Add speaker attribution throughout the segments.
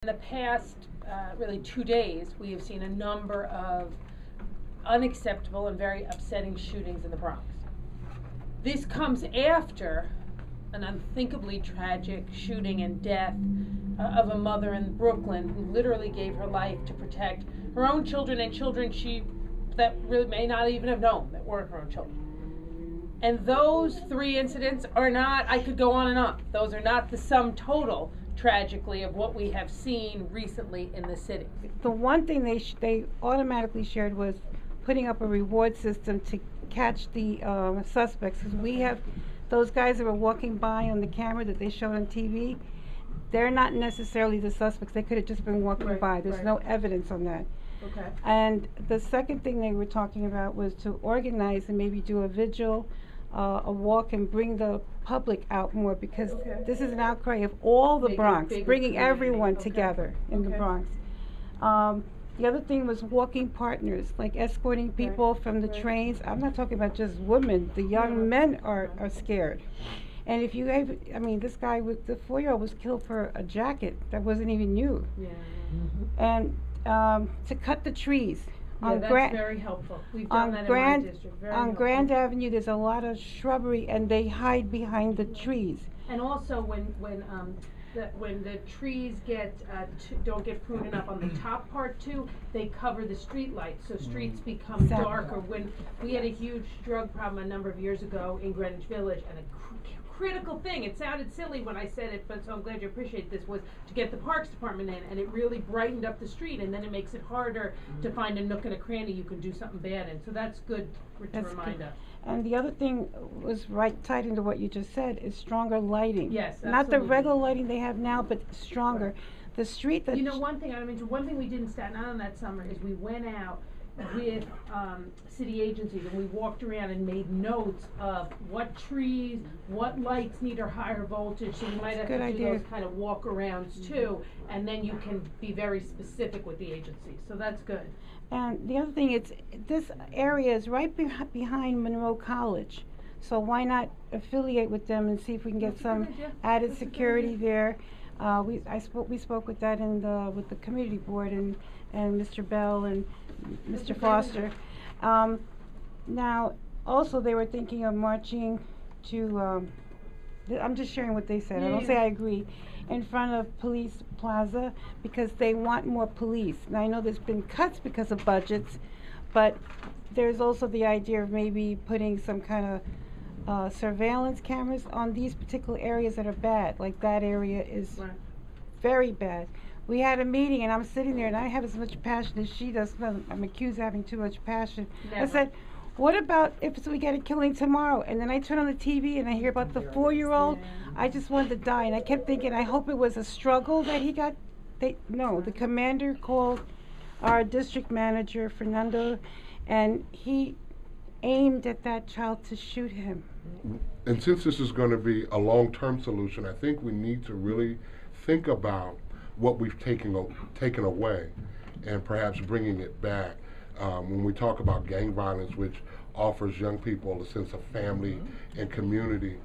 Speaker 1: In the past, really 2 days, we have seen a number of unacceptable and very upsetting shootings in the Bronx. This comes after an unthinkably tragic shooting and death of a mother in Brooklyn who literally gave her life to protect her own children and children that really may not even have known that weren't her own children. And those 3 incidents are not, I could go on and on, those are not the sum total, tragically, of what we have seen recently in the city.
Speaker 2: The one thing they automatically shared was putting up a reward system to catch the suspects, because we have those guys that were walking by on the camera that they showed on TV. They're not necessarily the suspects. They could have just been walking by. There's no evidence on that.
Speaker 1: Okay.
Speaker 2: And the second thing they were talking about was to organize and maybe do a vigil, a walk, and bring the public out more, because this is an outcry of all the Bronx, bringing everyone together in the Bronx. The other thing was walking partners, like escorting people from the trains. I'm not talking about just women. The young men are scared. And if you have, I mean, this guy with the 4-year-old was killed for a jacket that wasn't even new.
Speaker 1: Yeah.
Speaker 2: And to cut the trees.
Speaker 1: Yeah, that's very helpful. We've done that in my district. Very helpful.
Speaker 2: Grand Avenue, there's a lot of shrubbery, and they hide behind the trees.
Speaker 1: And also, when the trees don't get pruned enough on the top part too, they cover the street lights, so streets become darker. When we had a huge drug problem a number of years ago in Greenwich Village, and a critical thing, it sounded silly when I said it, but so I'm glad you appreciate this, was to get the Parks Department in, and it really brightened up the street, and then it makes it harder to find a nook and a cranny you can do something bad in. So that's good to remind us.
Speaker 2: And the other thing was tied into what you just said, is stronger lighting.
Speaker 1: Yes, absolutely.
Speaker 2: Not the regular lighting they have now, but stronger. Right. The street that...
Speaker 1: You know, one thing we did in Staten Island that summer is we went out with city agencies, and we walked around and made notes of what trees, what lights need a higher voltage, so you might have to do those kind of walk-arounds too, and then you can be very specific with the agencies, so that's good.
Speaker 2: And the other thing is, this area is right behind Monroe College, so why not affiliate with them and see if we can get some added security there. We spoke with that with the community board and Mr. Bell and Mr. Foster. Now, also they were thinking of marching to, I'm just sharing what they said, I don't say I agree, in front of Police Plaza, because they want more police. Now, I know there's been cuts because of budgets, but there's also the idea of maybe putting some kind of surveillance cameras on these particular areas that are bad. Like that area is very bad. We had a meeting, and I'm sitting there, and I have as much passion as she does. I'm accused of having too much passion. Never. I said, what about if we get a killing tomorrow? And then I turn on the TV, and I hear about the 4-year-old. I just wanted to die, and I kept thinking, I hope it was a struggle that he got. No, the commander called our district manager, Fernando, and he aimed at that child to shoot him.
Speaker 3: And since this is going to be a long-term solution, I think we need to really think about what we've taken away and perhaps bringing it back. When we talk about gang violence, which offers young people a sense of family and community,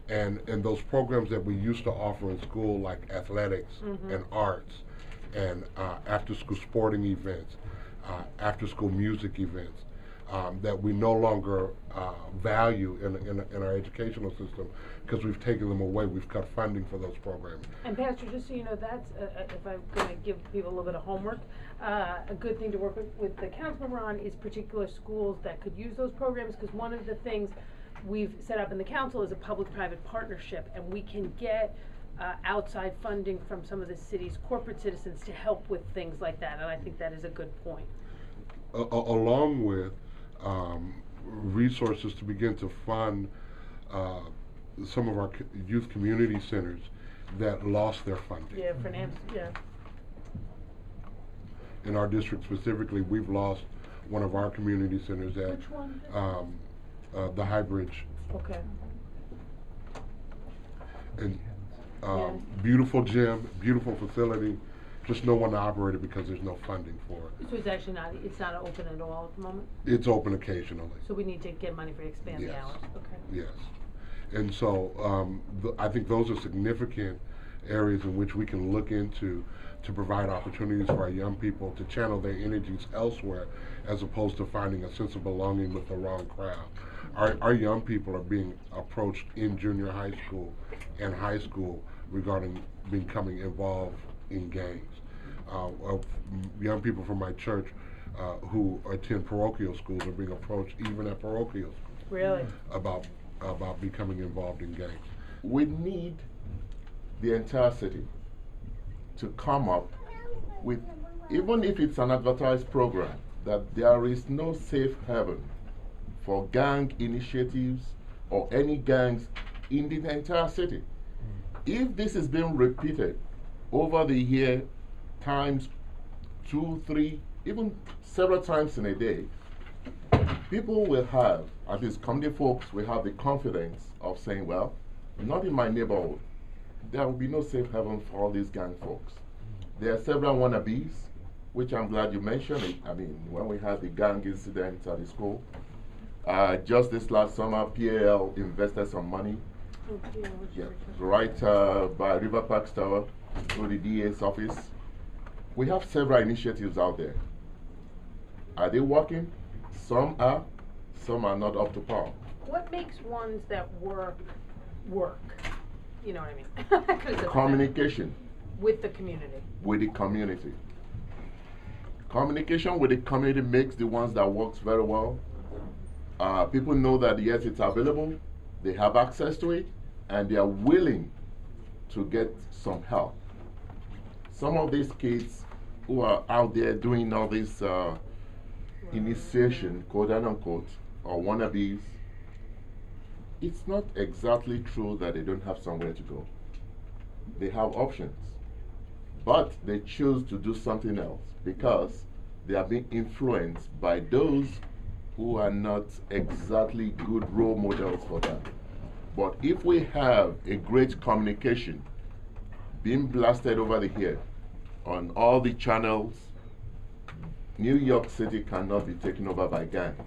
Speaker 3: and those programs that we used to offer in school, like athletics and arts, and after-school sporting events, after-school music events, that we no longer value in our educational system, because we've taken them away. We've cut funding for those programs.
Speaker 1: And Pastor, just so you know, that's, if I'm going to give people a little bit of homework, a good thing to work with the council member on is particular schools that could use those programs, because one of the things we've set up in the council is a public-private partnership, and we can get outside funding from some of the city's corporate citizens to help with things like that, and I think that is a good point.
Speaker 3: Along with resources to begin to fund some of our youth community centers that lost their funding.
Speaker 1: Yeah, finance,
Speaker 3: In our district specifically, we've lost one of our community centers at
Speaker 1: which one?
Speaker 3: The High Bridge.
Speaker 1: Okay.
Speaker 3: And beautiful gym, beautiful facility, just no one to operate it because there's no funding for it.
Speaker 1: So it's actually it's not open at all at the moment?
Speaker 3: It's open occasionally.
Speaker 1: So we need to get money for expand the hours. Okay.
Speaker 3: Yes. And so I think those are significant areas in which we can look into to provide opportunities for our young people to channel their energies elsewhere as opposed to finding a sense of belonging with the wrong crowd. Our young people are being approached in junior high school and high school regarding becoming involved in gangs. Of young people from my church who attend parochial schools are being approached even at parochial schools.
Speaker 1: Really?
Speaker 3: About becoming involved in gangs.
Speaker 4: We need the entire city to come up with, even if it's an advertised program, that there is no safe haven for gang initiatives or any gangs in the entire city. If this is being repeated over the year, times 2, 3, even several times in a day, people will have, at least community folks, will have the confidence of saying, well, not in my neighborhood. There will be no safe haven for all these gang folks. There are several wannabes, which I'm glad you mentioned. I mean, when we had the gang incident at the school, just this last summer, PAL invested some money right by River Park Tower through the DA's office. We have several initiatives out there. Are they working? Some are not up to par.
Speaker 1: What makes ones that work? You know what I mean?
Speaker 4: Communication.
Speaker 1: With the community.
Speaker 4: With the community. Communication with the community makes the ones that works very well. People know that yes, it's available, they have access to it, and they are willing to get some help. Some of these kids who are out there doing all this initiation, quote unquote, or wannabes, it's not exactly true that they don't have somewhere to go. They have options. But they choose to do something else because they are being influenced by those who are not exactly good role models for them. But if we have a great communication being blasted over the head on all the channels, New York City cannot be taken over by gangs.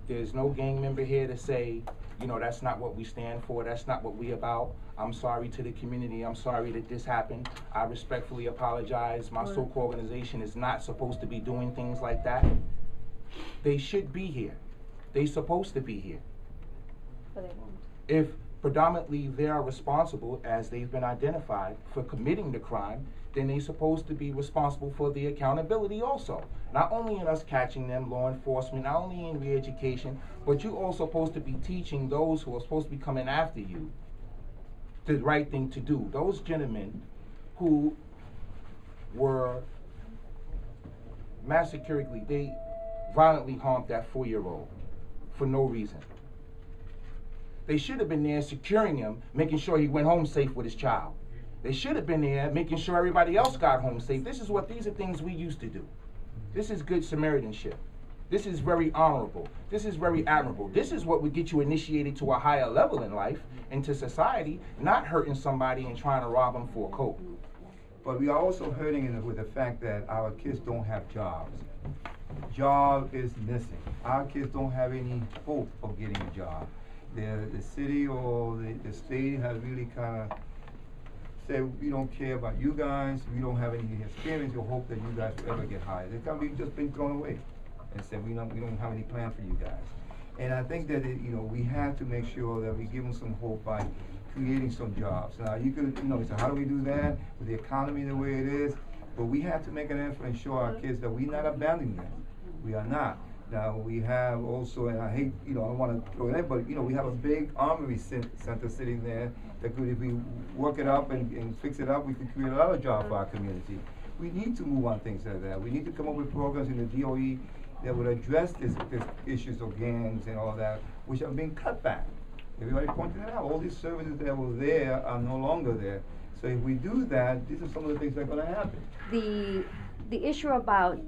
Speaker 5: There's no gang member here to say, you know, that's not what we stand for, that's not what we about. I'm sorry to the community, I'm sorry that this happened. I respectfully apologize. My Soak organization is not supposed to be doing things like that. They should be here. They're supposed to be here.
Speaker 6: But they won't.
Speaker 5: If predominantly they are responsible, as they've been identified, for committing the crime, then they're supposed to be responsible for the accountability also. Not only in us catching them, law enforcement, not only in re-education, but you're also supposed to be teaching those who are supposed to be coming after you the right thing to do. Those gentlemen who were massacrically, they violently harmed that 4-year-old for no reason. They should have been there securing him, making sure he went home safe with his child. They should have been there making sure everybody else got home safe. These are things we used to do. This is good Samaritanship. This is very honorable. This is very admirable. This is what would get you initiated to a higher level in life, into society, not hurting somebody and trying to rob them for a coat.
Speaker 7: But we are also hurting with the fact that our kids don't have jobs. Job is missing. Our kids don't have any hope of getting a job. The city or the state has really kind of said, we don't care about you guys, we don't have any experience or hope that you guys will ever get hired. It's kind of just been thrown away and said, we don't have any plan for you guys. And I think that we have to make sure that we give them some hope by creating some jobs. Now you could, so how do we do that with the economy the way it is? But we have to make an effort and show our kids that we're not abandoning them. We are not. Now we have also, and I hate, I don't want to throw it in, but we have a big armory center sitting there that could, if we work it up and fix it up, we could create a lot of jobs for our community. We need to move on things like that. We need to come up with programs in the DOE that would address this issues of gangs and all that, which are being cut back. Everybody pointed it out. All these services that were there are no longer there. So if we do that, these are some of the things that are going to happen.
Speaker 6: The issue about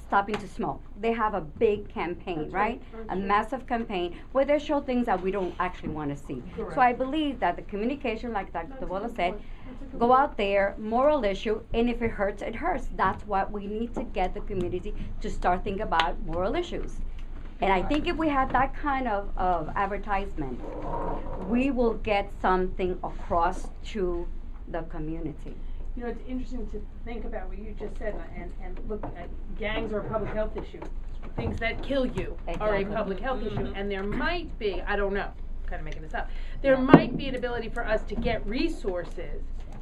Speaker 6: stopping to smoke. They have a big campaign, right? A massive campaign where they show things that we don't actually want to see.
Speaker 1: Correct.
Speaker 6: So I believe that the communication, like Dr. Bola said, go out there, moral issue, and if it hurts, it hurts. That's what we need to get the community to start thinking about moral issues. And I think if we had that kind of advertisement, we will get something across to the community.
Speaker 1: You know, it's interesting to think about what you just said and look at gangs are a public health issue. Things that kill you are a
Speaker 6: Exactly.
Speaker 1: public health issue, and there might be, I don't know, kind of making this up, there might be an ability for us to get resources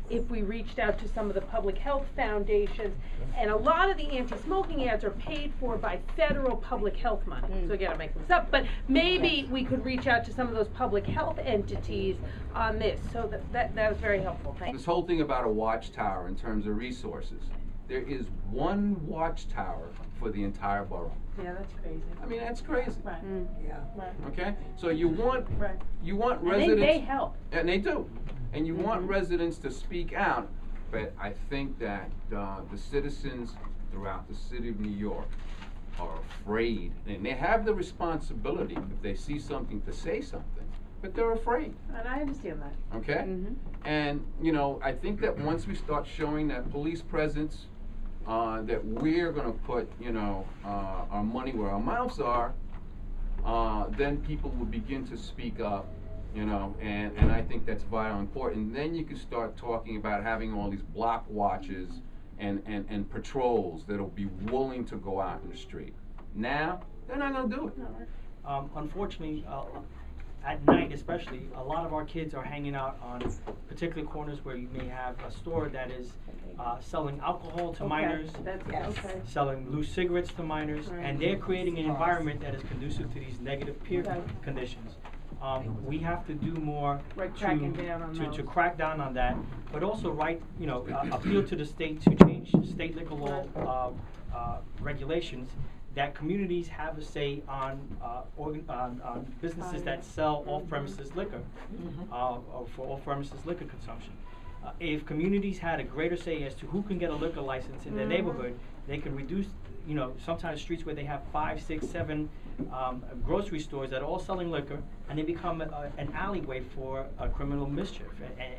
Speaker 1: if we reached out to some of the public health foundations, and a lot of the anti-smoking ads are paid for by federal public health money. So again, I'm making this up, but maybe we could reach out to some of those public health entities on this. So that was very helpful. Thank you.
Speaker 8: This whole thing about a watchtower in terms of resources, there is one watchtower for the entire borough.
Speaker 1: Yeah, that's crazy.
Speaker 8: I mean, that's crazy.
Speaker 1: Right.
Speaker 6: Yeah.
Speaker 1: Right.
Speaker 8: Okay, so you want
Speaker 1: And
Speaker 8: residents,
Speaker 1: they help.
Speaker 8: and they do, and you want residents to speak out. But I think that the citizens throughout the city of New York are afraid, and they have the responsibility if they see something to say something, but they're afraid.
Speaker 1: And I understand that.
Speaker 8: Okay, and you know, I think that once we start showing that police presence, that we're going to put, you know, our money where our mouths are, then people will begin to speak up, you know, and I think that's vitally important. Then you can start talking about having all these block watches and patrols that'll be willing to go out in the street. Now, they're not going to do it.
Speaker 9: Unfortunately, at night especially, a lot of our kids are hanging out on particular corners where you may have a store that is selling alcohol to minors, selling loose cigarettes to minors, and they're creating an environment that is conducive to these negative peer conditions. We have to do more to crack down on that, but also appeal to the state to change state liquor law regulations, that communities have a say on businesses that sell off-premises liquor, for off-premises liquor consumption. If communities had a greater say as to who can get a liquor license in their neighborhood, they could reduce, sometimes streets where they have 5, 6, 7 grocery stores that are all selling liquor, and they become an alleyway for criminal mischief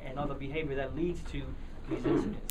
Speaker 9: and other behavior that leads to these incidents.